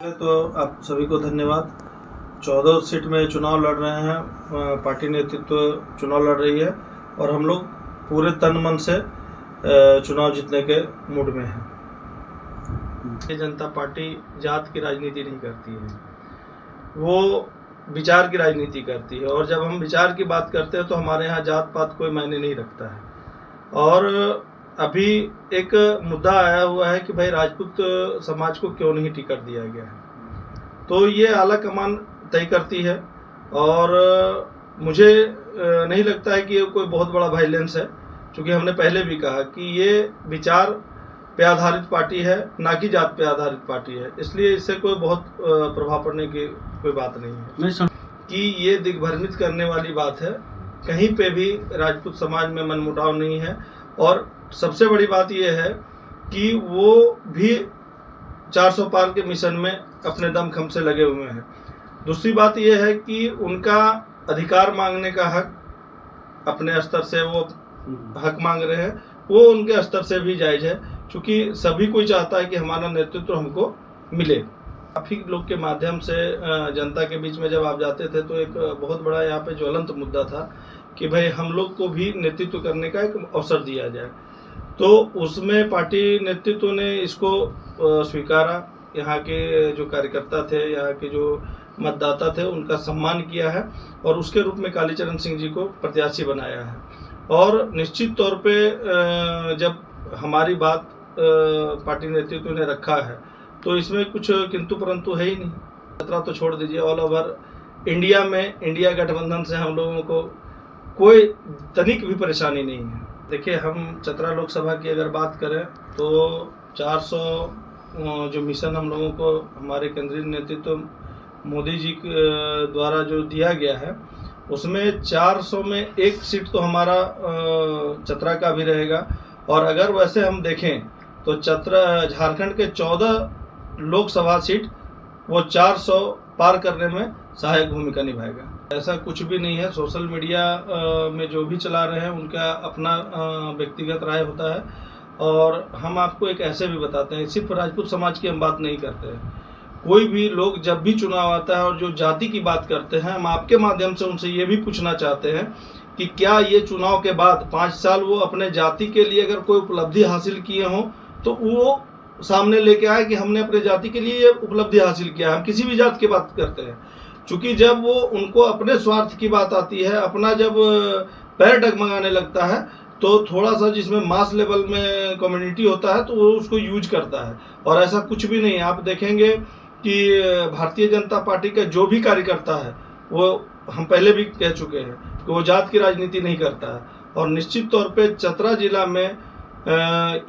तो आप सभी को धन्यवाद। 14 सीट में चुनाव लड़ रहे हैं, पार्टी नेतृत्व चुनाव लड़ रही है और हम लोग पूरे तन मन से चुनाव जीतने के मूड में हैं। भारतीय जनता पार्टी जात की राजनीति नहीं करती है, वो विचार की राजनीति करती है। और जब हम विचार की बात करते हैं तो हमारे यहाँ जात पात कोई मायने नहीं रखता है। और अभी एक मुद्दा आया हुआ है कि भाई राजपूत समाज को क्यों नहीं टिकट दिया गया है, तो ये आला कमान तय करती है। और मुझे नहीं लगता है कि ये कोई बहुत बड़ा वायलेंस है, क्योंकि हमने पहले भी कहा कि ये विचार पे आधारित पार्टी है, ना कि जात पे आधारित पार्टी है। इसलिए इससे कोई बहुत प्रभाव पड़ने की कोई बात नहीं है कि ये दिग्भ्रमित करने वाली बात है। कहीं पे भी राजपूत समाज में मनमुटाव नहीं है। और सबसे बड़ी बात यह है कि वो भी 400 पार के मिशन में अपने दमखम से लगे हुए हैं। दूसरी बात यह है कि उनका अधिकार मांगने का हक, अपने स्तर से वो हक मांग रहे हैं, वो उनके स्तर से भी जायज है, क्योंकि सभी कोई चाहता है कि हमारा नेतृत्व हमको मिले। काफ़ी लोग के माध्यम से जनता के बीच में जब आप जाते थे तो एक बहुत बड़ा यहाँ पे ज्वलंत मुद्दा था कि भाई हम लोग को भी नेतृत्व करने का एक अवसर दिया जाए। तो उसमें पार्टी नेतृत्व ने इसको स्वीकारा। यहाँ के जो कार्यकर्ता थे, यहाँ के जो मतदाता थे, उनका सम्मान किया है और उसके रूप में कालीचरण सिंह जी को प्रत्याशी बनाया है। और निश्चित तौर पे जब हमारी बात पार्टी नेतृत्व ने रखा है तो इसमें कुछ किंतु परंतु है ही नहीं। खतरा तो छोड़ दीजिए, ऑल ओवर इंडिया में इंडिया गठबंधन से हम लोगों को कोई तनिक भी परेशानी नहीं है। देखिए, हम चतरा लोकसभा की अगर बात करें तो 400 जो मिशन हम लोगों को हमारे केंद्रीय नेतृत्व मोदी जी द्वारा जो दिया गया है, उसमें 400 में एक सीट तो हमारा चतरा का भी रहेगा। और अगर वैसे हम देखें तो चतरा झारखंड के 14 लोकसभा सीट वो 400 पार करने में सहायक भूमिका निभाएगा। ऐसा कुछ भी नहीं है। सोशल मीडिया में जो भी चला रहे हैं उनका अपना व्यक्तिगत राय होता है। और हम आपको एक ऐसे भी बताते हैं, सिर्फ राजपूत समाज की हम बात नहीं करते हैं। कोई भी लोग जब भी चुनाव आता है और जो जाति की बात करते हैं, हम आपके माध्यम से उनसे ये भी पूछना चाहते हैं कि क्या ये चुनाव के बाद 5 साल वो अपने जाति के लिए अगर कोई उपलब्धि हासिल किए हों तो वो सामने लेके आए कि हमने अपने जाति के लिए ये उपलब्धि हासिल किया। हम किसी भी जात की बात करते हैं, क्योंकि जब वो उनको अपने स्वार्थ की बात आती है, अपना जब पैर डगमगाने लगता है तो थोड़ा सा जिसमें मास लेवल में कम्युनिटी होता है तो वो उसको यूज करता है। और ऐसा कुछ भी नहीं है। आप देखेंगे कि भारतीय जनता पार्टी का जो भी कार्यकर्ता है, वो हम पहले भी कह चुके हैं कि वो जात की राजनीति नहीं करता है। और निश्चित तौर पे चतरा जिला में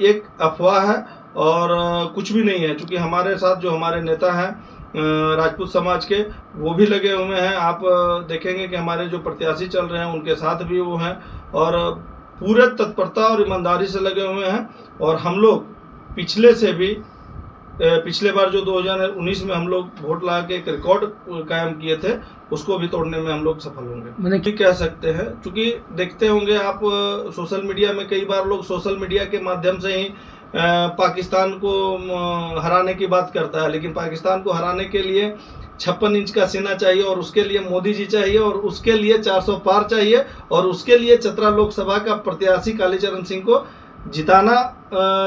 एक अफवाह है और कुछ भी नहीं है, क्योंकि हमारे साथ जो हमारे नेता हैं राजपूत समाज के, वो भी लगे हुए हैं। आप देखेंगे कि हमारे जो प्रत्याशी चल रहे हैं उनके साथ भी वो हैं और पूरे तत्परता और ईमानदारी से लगे हुए हैं। और हम लोग पिछले बार जो 2019 में हम लोग वोट लगा के एक रिकॉर्ड कायम किए थे, उसको भी तोड़ने में हम लोग सफल होंगे, मैंने क्या कह सकते हैं। क्योंकि देखते होंगे आप सोशल मीडिया में, कई बार लोग सोशल मीडिया के माध्यम से ही पाकिस्तान को हराने की बात करता है, लेकिन पाकिस्तान को हराने के लिए 56 इंच का सीना चाहिए और उसके लिए मोदी जी चाहिए और उसके लिए 400 पार चाहिए और उसके लिए चतरा लोकसभा का प्रत्याशी कालीचरण सिंह को जिताना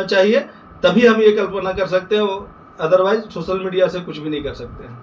चाहिए। तभी हम ये कल्पना कर सकते हैं, अदरवाइज सोशल मीडिया से कुछ भी नहीं कर सकते हैं।